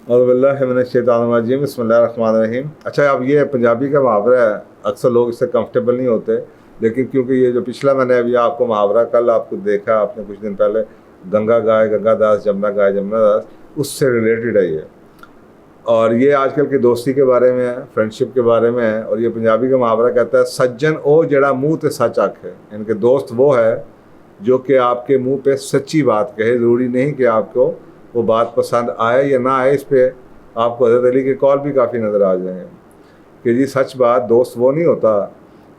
औज़ुबिल्लाहि बिस्मिल्लाहिर्रहमानिर्रहीम। अच्छा, अब ये पंजाबी का मुहावरा है, अक्सर लोग इससे कंफर्टेबल नहीं होते, लेकिन क्योंकि ये जो पिछला मैंने अभी आपको मुहावरा कल आपको देखा आपने कुछ दिन पहले, गंगा गाय गंगा दास जमुना गाय जमुना दास, उससे रिलेटेड है ये। और ये आजकल की दोस्ती के बारे में है, फ्रेंडशिप के बारे में है। और ये पंजाबी का मुहावरा कहता है, सज्जन ओ जड़ा मुँह ते सच आखे। इनके दोस्त वो है जो कि आपके मुंह पे सच्ची बात कहे। ज़रूरी नहीं कि आपको वो बात पसंद आए या ना आए। इस पे आपको हज़रत अली के कॉल भी काफ़ी नज़र आ जाएंगे कि जी सच बात, दोस्त वो नहीं होता।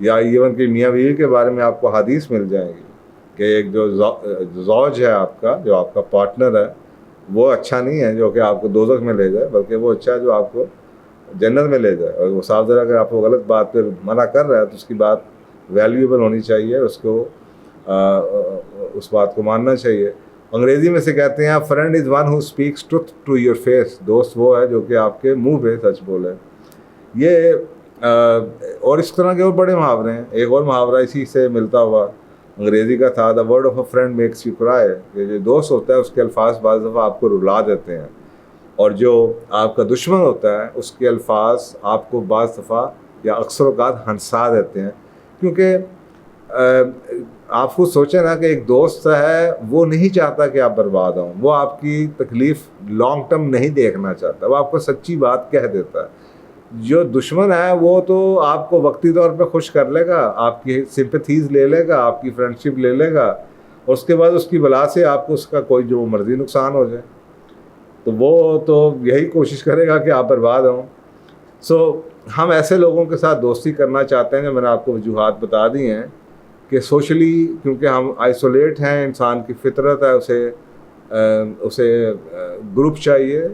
या इवन कि मियाँ बीवी के बारे में आपको हदीस मिल जाएंगी कि एक जो ज़ौज है आपका, जो आपका पार्टनर है, वो अच्छा नहीं है जो कि आपको दोज़ख में ले जाए, बल्कि वो अच्छा है जो आपको जन्नत में ले जाए। और वो साफ ज़रा अगर आपको गलत बात पर मना कर रहा है तो उसकी बात वैल्यूएबल होनी चाहिए, उसको उस बात को मानना चाहिए। अंग्रेज़ी में से कहते हैं, friend is one who speaks truth to your face. दोस्त वो है जो कि आपके मुंह पे सच बोले। ये और इस तरह के और बड़े मुहावरे हैं। एक और मुहावरा इसी से मिलता हुआ अंग्रेज़ी का था, the word of a friend makes you cry. ये जो दोस्त होता है उसके अल्फाज बाज़ दफ़ा आपको रुला देते हैं, और जो आपका दुश्मन होता है उसके अल्फाज आपको बाज़ दफ़ा या अक्सर औक़ात हंसा देते हैं। क्योंकि आप खुद सोचें ना कि एक दोस्त है, वो नहीं चाहता कि आप बर्बाद हों, वो आपकी तकलीफ़ लॉन्ग टर्म नहीं देखना चाहता, वो आपको सच्ची बात कह देता है। जो दुश्मन है वो तो आपको वक्ती तौर पे खुश कर लेगा, आपकी सिंपैथीज़ ले लेगा, आपकी फ्रेंडशिप ले लेगा, और उसके बाद उसकी बला से आपको उसका कोई जो मर्ज़ी नुकसान हो जाए, तो वो तो यही कोशिश करेगा कि आप बर्बाद हों। हम ऐसे लोगों के साथ दोस्ती करना चाहते हैं, जो मैंने आपको वजूहात बता दी हैं कि सोशली, क्योंकि हम आइसोलेट हैं, इंसान की फितरत है, उसे ग्रुप चाहिए,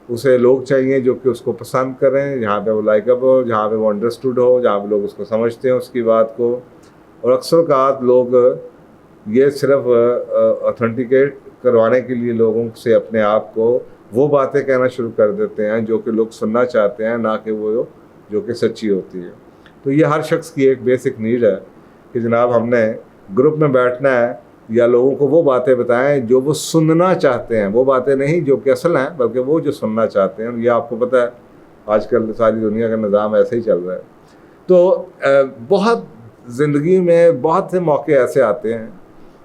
उसे लोग चाहिए जो कि उसको पसंद करें, जहाँ पे वो लाइकेबल हो, जहाँ पे वो अंडरस्टूड हो, जहाँ पे लोग उसको समझते हैं उसकी बात को। और अक्सर कात लोग ये सिर्फ ऑथेंटिकेट करवाने के लिए लोगों से अपने आप को वो बातें कहना शुरू कर देते हैं जो कि लोग सुनना चाहते हैं, ना कि वो जो कि सच्ची होती है। तो ये हर शख्स की एक बेसिक नीड है कि जनाब हमने ग्रुप में बैठना है या लोगों को वो बातें बताएं जो वो सुनना चाहते हैं, वो बातें नहीं जो कि असल हैं, बल्कि वो जो सुनना चाहते हैं। ये आपको पता है आजकल सारी दुनिया का निज़ाम ऐसे ही चल रहा है। तो बहुत ज़िंदगी में बहुत से मौके ऐसे आते हैं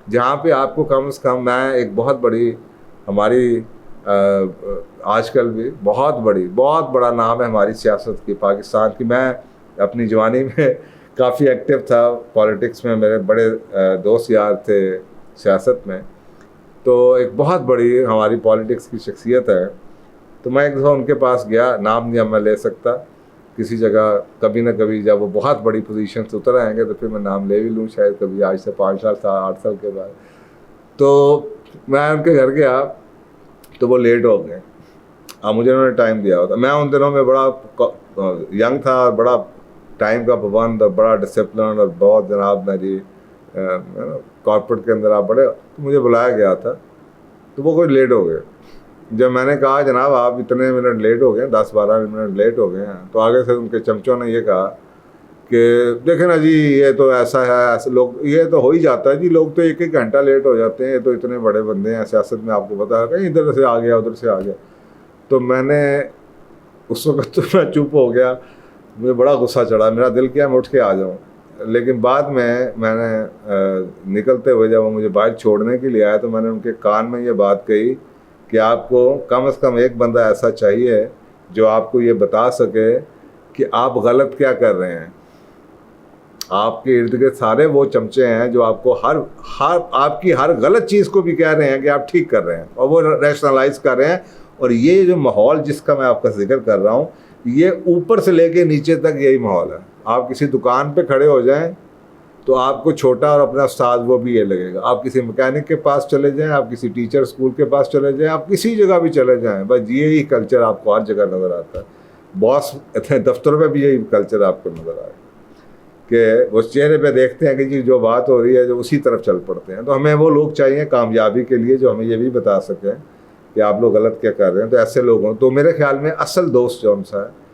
जहाँ पे आपको कम से कम, मैं एक बहुत बड़ी हमारी आजकल भी बहुत बड़ा नाम है हमारी सियासत की, पाकिस्तान की। मैं अपनी जवानी में काफ़ी एक्टिव था पॉलिटिक्स में, मेरे बड़े दोस्त यार थे सियासत में। तो एक बहुत बड़ी हमारी पॉलिटिक्स की शख्सियत है। तो मैं एक दफ़ा उनके पास गया, नाम नहीं अब मैं ले सकता, किसी जगह कभी ना कभी जब वो बहुत बड़ी पोजीशन से उतर आएंगे तो फिर मैं नाम ले भी लूँ शायद कभी, आज से 5 साल 8 साल के बाद। तो मैं उनके घर गया तो वो लेट हो गए। अब मुझे उन्होंने टाइम दिया होता, मैं उन दिनों में बड़ा यंग था और बड़ा टाइम का पाबंद और बड़ा डिसिप्लिन और बहुत जनाब मेरी कॉर्पोरेट के अंदर आप बड़े, तो मुझे बुलाया गया था। तो वो कोई लेट हो गए। जब मैंने कहा जनाब आप इतने मिनट लेट हो गए, 10-12 मिनट लेट हो गए हैं, तो आगे से उनके चमचों ने ये कहा कि देखें ना जी, ये तो ऐसा है, ऐसे लोग, ये तो हो ही जाता है जी, लोग तो 1-1 घंटा लेट हो जाते हैं, ये तो इतने बड़े बंदे हैं सियासत में, आपको पता है, कहीं इधर से आ गया उधर से आ गया। तो मैंने उस वक्त तो मैं चुप हो गया, मुझे बड़ा गुस्सा चढ़ा, मेरा दिल किया मैं उठ के आ जाऊँ। लेकिन बाद में मैंने निकलते हुए जब वो मुझे बाइक छोड़ने के लिए आया तो मैंने उनके कान में ये बात कही कि आपको कम से कम एक बंदा ऐसा चाहिए जो आपको ये बता सके कि आप गलत क्या कर रहे हैं। आपके इर्द गिर्द सारे वो चमचे हैं जो आपको आपकी हर गलत चीज़ को भी कह रहे हैं कि आप ठीक कर रहे हैं, और वो रैशनलाइज कर रहे हैं। और ये जो माहौल जिसका मैं आपका जिक्र कर रहा हूँ, ये ऊपर से लेके नीचे तक यही माहौल है। आप किसी दुकान पे खड़े हो जाएं तो आपको छोटा और अपना उस्ताद वो भी ये लगेगा। आप किसी मैकेनिक के पास चले जाएं, आप किसी टीचर स्कूल के पास चले जाएं, आप किसी जगह भी चले जाएं, बस यही कल्चर आपको हर जगह नज़र आता है। बॉस दफ्तरों में भी यही कल्चर आपको नज़र आए कि वो चेहरे पे देखते हैं कि जी जो बात हो रही है जो उसी तरफ चल पड़ते हैं। तो हमें वो लोग चाहिए कामयाबी के लिए जो हमें ये भी बता सकें कि आप लोग गलत क्या कर रहे हैं। तो ऐसे लोग हों तो मेरे ख्याल में असल दोस्त जो सा है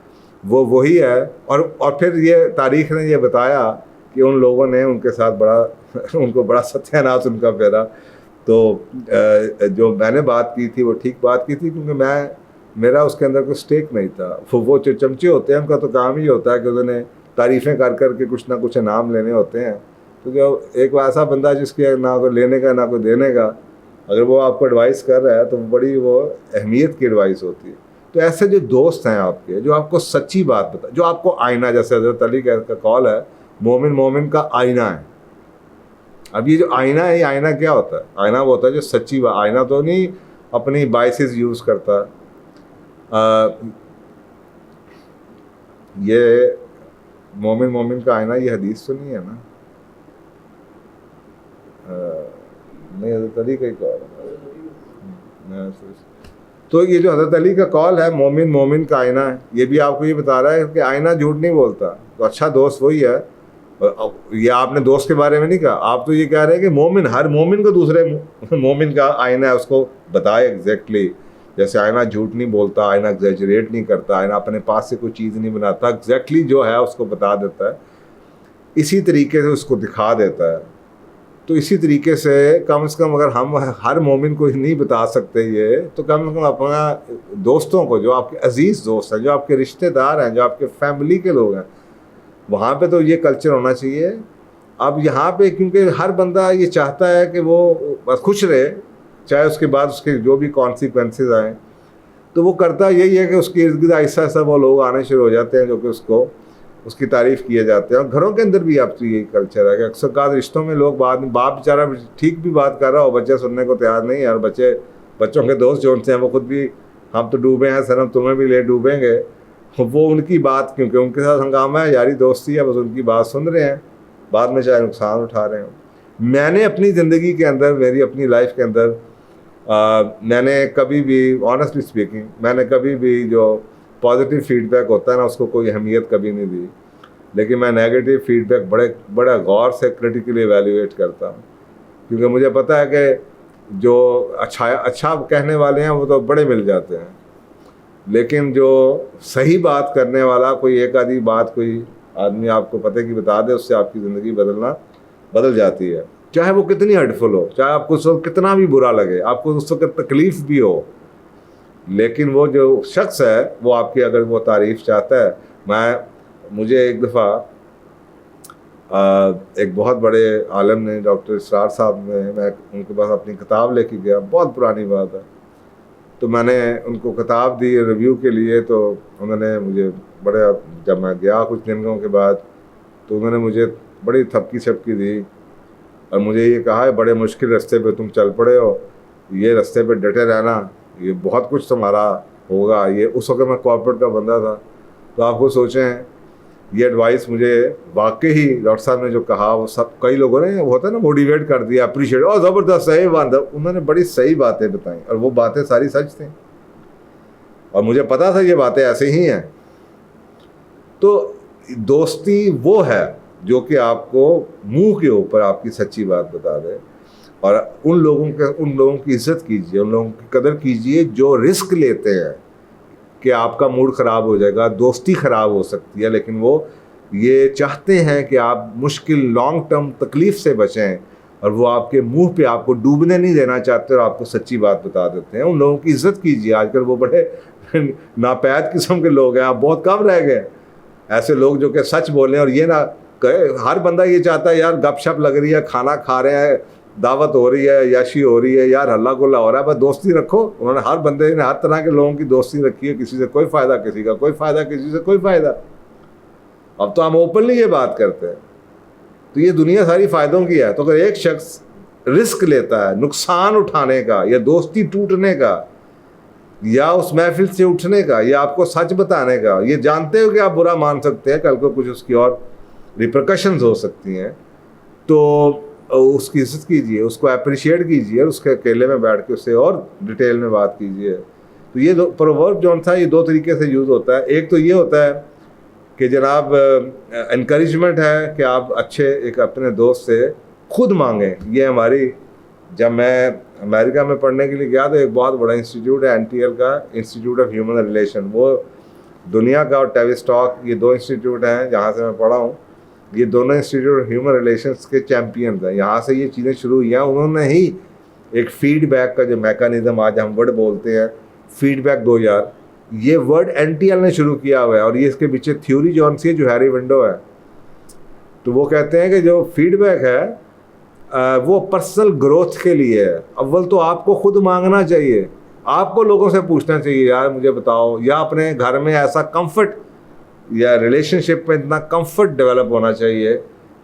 वो वही है। और फिर ये तारीख़ ने ये बताया कि उन लोगों ने उनके साथ बड़ा उनको बड़ा सत्यानाश उनका फेरा। तो जो मैंने बात की थी वो ठीक बात की थी, क्योंकि मैं मेरा उसके अंदर कोई स्टेक नहीं था। वो जो चमचे होते हैं उनका तो काम ही होता है कि उन्होंने तारीफ़ें कर कर के कुछ ना कुछ इनाम लेने होते हैं। तो जो एक ऐसा बंदा जिसके ना कोई लेने का ना कोई देने का, अगर वो आपको एडवाइस कर रहा है तो बड़ी वो अहमियत की एडवाइस होती है। तो ऐसे जो दोस्त हैं आपके, जो आपको सच्ची बात बता, जो आपको आईना, जैसे हज़रत अली का कॉल है, मोमिन मोमिन का आईना है। अब ये जो आईना है, ये आईना क्या होता है? आईना वो होता है जो सच्ची बात, आईना तो नहीं अपनी बाइसेस यूज़ करता। ये मोमिन मोमिन का आईना, ये हदीस तो नहीं है ना? नहीं, हज़रत अली का ही कॉल है। तो ये जो हज़रत अली का कॉल है, मोमिन मोमिन का आईना है, ये भी आपको ये बता रहा है कि आईना झूठ नहीं बोलता। तो अच्छा दोस्त वही है। ये आपने दोस्त के बारे में नहीं कहा, आप तो ये कह रहे हैं कि मोमिन, हर मोमिन को दूसरे मोमिन का आईना है, उसको बताए एग्जैक्टली। जैसे आईना झूठ नहीं बोलता, आईना एग्जैजरेट नहीं करता, आईना अपने पास से कोई चीज़ नहीं बनाता, एग्जैक्टली जो है उसको बता देता है, इसी तरीके से उसको दिखा देता है। तो इसी तरीके से कम अगर हम हर मोमिन को नहीं बता सकते ये, तो कम से कम अपना दोस्तों को, जो आपके अजीज़ दोस्त हैं, जो आपके रिश्तेदार हैं, जो आपके फैमिली के लोग हैं, वहाँ पे तो ये कल्चर होना चाहिए। अब यहाँ पे क्योंकि हर बंदा ये चाहता है कि वो बस खुश रहे, चाहे उसके बाद उसके जो भी कॉन्सिक्वेंसेस आएँ, तो वो करता यही है कि उसके इर्द गिर्द ऐसा ऐसा वो लोग आने शुरू हो जाते हैं जो कि उसकी तारीफ़ किए जाते हैं। और घरों के अंदर भी आप तो यही कल्चर है कि अक्सर का रिश्तों में लोग बाद में, बाप बेचारा ठीक भी बात कर रहा हो, बच्चे सुनने को तैयार नहीं है, और बच्चों के दोस्त जो उनसे हैं वो खुद भी, हम तो डूबे हैं सर, हम तुम्हें भी ले डूबेंगे, वो उनकी बात, क्योंकि उनके साथ हंगामा है, यारी दोस्ती है, बस उनकी बात सुन रहे हैं, बाद में चाहे नुकसान उठा रहे हो। मैंने अपनी ज़िंदगी के अंदर, मेरी अपनी लाइफ के अंदर, मैंने कभी भी, ऑनेस्टली स्पीकिंग, मैंने कभी भी जो पॉजिटिव फीडबैक होता है ना, उसको कोई अहमियत कभी नहीं दी। लेकिन मैं नेगेटिव फीडबैक बड़ा गौर से क्रिटिकली एवेल्यूएट करता हूँ, क्योंकि मुझे पता है कि जो अच्छा कहने वाले हैं वो तो बड़े मिल जाते हैं, लेकिन जो सही बात करने वाला, कोई एक आधी बात कोई आदमी आपको पते की बता दे, उससे आपकी ज़िंदगी बदल जाती है। चाहे वो कितनी हर्टफुल हो, चाहे आपको उस वक्त कितना भी बुरा लगे, आपको उस वक्त तकलीफ़ भी हो, लेकिन वो जो शख्स है वो आपकी अगर वो तारीफ़ चाहता है। मुझे एक दफ़ा एक बहुत बड़े आलम ने, डॉक्टर इसरार साहब ने, मैं उनके पास अपनी किताब लेके गया, बहुत पुरानी बात है, तो मैंने उनको किताब दी रिव्यू के लिए। तो उन्होंने मुझे जब मैं गया कुछ दिनों के बाद, तो उन्होंने मुझे बड़ी थपकी छपकी दी और मुझे ये कहा है, बड़े मुश्किल रास्ते पे तुम चल पड़े हो, ये रास्ते पे डटे रहना, ये बहुत कुछ तुम्हारा होगा। ये उस वक्त मैं कॉर्पोरेट का बंदा था। तो आपको सोचें, ये एडवाइस मुझे वाकई ही डॉक्टर साहब ने जो कहा, वो सब कई लोगों ने, होता है ना, मोटिवेट कर दिया, अप्रिशिएट, और ज़बरदस्त, सही बात। उन्होंने बड़ी सही बातें बताई और वो बातें सारी सच थी, और मुझे पता था ये बातें ऐसे ही हैं। तो दोस्ती वो है जो कि आपको मुंह के ऊपर आपकी सच्ची बात बता दे, और उन लोगों की इज्जत कीजिए, उन लोगों की कदर कीजिए जो रिस्क लेते हैं कि आपका मूड ख़राब हो जाएगा, दोस्ती ख़राब हो सकती है, लेकिन वो ये चाहते हैं कि आप मुश्किल लॉन्ग टर्म तकलीफ़ से बचें, और वो आपके मुंह पे आपको डूबने नहीं देना चाहते और आपको सच्ची बात बता देते हैं। उन लोगों की इज्जत कीजिए। आजकल वो बड़े नापैद किस्म के लोग हैं, आप बहुत कम रह गए ऐसे लोग जो कि सच बोलें और ये ना कहे। हर बंदा ये चाहता है, यार गपशप लग रही है, खाना खा रहे हैं, दावत हो रही है, याशी हो रही है, यार हल्ला गुल्ला हो रहा है, बस दोस्ती रखो। उन्होंने, हर बंदे ने हर तरह के लोगों की दोस्ती रखी है, किसी से कोई फ़ायदा, किसी का कोई फ़ायदा, किसी से कोई फ़ायदा। अब तो हम ओपनली ये बात करते हैं। तो ये दुनिया सारी फ़ायदों की है। तो अगर एक शख्स रिस्क लेता है नुकसान उठाने का, या दोस्ती टूटने का, या उस महफिल से उठने का, या आपको सच बताने का, ये जानते हो कि आप बुरा मान सकते हैं, कल को कुछ उसकी और रिpercussions हो सकती हैं, तो उसकी इज्जत कीजिए, उसको अप्रिशिएट कीजिए, और उसके अकेले में बैठ के उससे और डिटेल में बात कीजिए। तो ये प्रोवर्ब जो था, ये दो तरीके से यूज़ होता है। एक तो ये होता है कि जनाब इनकरेजमेंट है कि आप अच्छे एक अपने दोस्त से खुद मांगें। ये हमारी, जब मैं अमेरिका में पढ़ने के लिए गया तो एक बहुत बड़ा इंस्टीट्यूट है NTL का, इंस्टीट्यूट ऑफ ह्यूमन रिलेशन, वो दुनिया का, और टेविस्टॉक, ये दो इंस्टीट्यूट हैं जहाँ से मैं पढ़ा हूँ। ये दोनों इंस्टीट्यूट ह्यूमन रिलेशंस के चैम्पियंस हैं। यहाँ से ये चीज़ें शुरू हुई हैं। उन्होंने ही एक फीडबैक का जो मैकेनिज़्म, आज हम वर्ड बोलते हैं, फीडबैक दो यार, ये वर्ड एनटीएल ने शुरू किया हुआ है और ये इसके पीछे थ्योरी जौन सी है, जो हैरी विंडो है। तो वो कहते हैं कि जो फीडबैक है वो पर्सनल ग्रोथ के लिए है। अव्वल तो आपको खुद मांगना चाहिए, आपको लोगों से पूछना चाहिए, यार मुझे बताओ, या अपने घर में ऐसा कंफर्ट या रिलेशनशिप में इतना कंफर्ट डेवलप होना चाहिए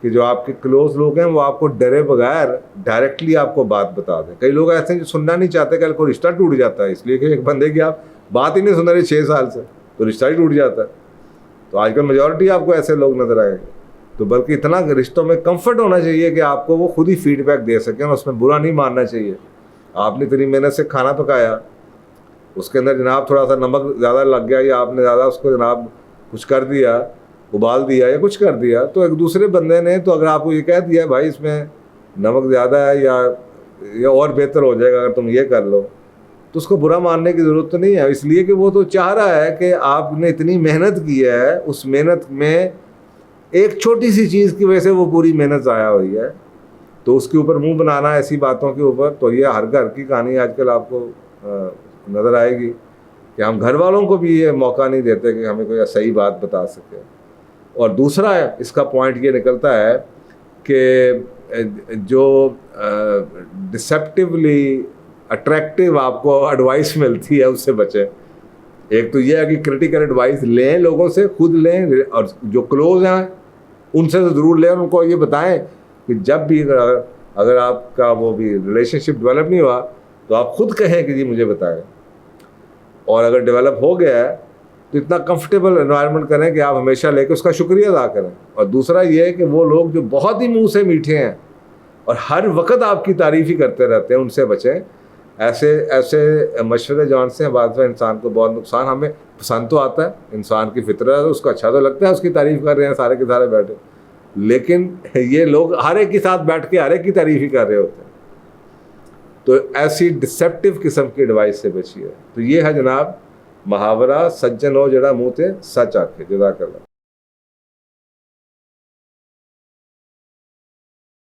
कि जो आपके क्लोज लोग हैं वो आपको डरे बगैर डायरेक्टली आपको बात बता दें। कई लोग ऐसे हैं जो सुनना नहीं चाहते, कल को रिश्ता टूट जाता है इसलिए कि एक बंदे की आप बात ही नहीं सुन रहे 6 साल से, तो रिश्ता ही टूट जाता है। तो आजकल मेजॉरिटी आपको ऐसे लोग नजर आएंगे। तो बल्कि इतना रिश्तों में कंफर्ट होना चाहिए कि आपको वो खुद ही फीडबैक दे सकें और उसमें बुरा नहीं मानना चाहिए। आपने इतनी मेहनत से खाना पकाया, उसके अंदर जनाब थोड़ा सा नमक ज़्यादा लग गया या आपने ज़्यादा उसको जनाब कुछ कर दिया, उबाल दिया या कुछ कर दिया, तो एक दूसरे बंदे ने तो अगर आपको ये कह दिया भाई इसमें नमक ज़्यादा है या और बेहतर हो जाएगा अगर तुम ये कर लो, तो उसको बुरा मानने की ज़रूरत तो नहीं है। इसलिए कि वो तो चाह रहा है कि आपने इतनी मेहनत की है, उस मेहनत में एक छोटी सी चीज़ की वजह से वो पूरी मेहनत ज़ाया हुई है, तो उसके ऊपर मुंह बनाना ऐसी बातों के ऊपर, तो ये हर घर की कहानी आजकल आपको नज़र आएगी कि हम घर वालों को भी ये मौका नहीं देते कि हमें कोई सही बात बता सके। और दूसरा इसका पॉइंट ये निकलता है कि जो डिसेप्टिवली अट्रैक्टिव आपको एडवाइस मिलती है उससे बचें। एक तो ये है कि क्रिटिकल एडवाइस लें, लोगों से खुद लें, और जो क्लोज हैं उनसे तो ज़रूर लें, उनको ये बताएं कि जब भी अगर आपका वो भी रिलेशनशिप डेवलप नहीं हुआ तो आप खुद कहें कि जी मुझे बताएं, और अगर डेवलप हो गया है तो इतना कंफर्टेबल एनवायरनमेंट करें कि आप हमेशा लेके उसका शुक्रिया अदा करें। और दूसरा ये है कि वो लोग जो बहुत ही मुंह से मीठे हैं और हर वक्त आपकी तारीफ़ ही करते रहते हैं, उनसे बचें। ऐसे मशवरे जौन से बाद में इंसान को बहुत नुकसान, हमें पसंद तो आता है, इंसान की फितरत है, उसको अच्छा तो लगता है, उसकी तारीफ़ कर रहे हैं सारे के सारे बैठे, लेकिन ये लोग हर एक के साथ बैठ के हर एक की तारीफ़ ही कर रहे होते हैं। तो ऐसी डिसेप्टिव किस्म की एडवाइस से बचिए। तो ये है जनाब मुहावरा, सज्जन हो जड़ा मुँह ते सच आखे। जज़ाकल्लाह।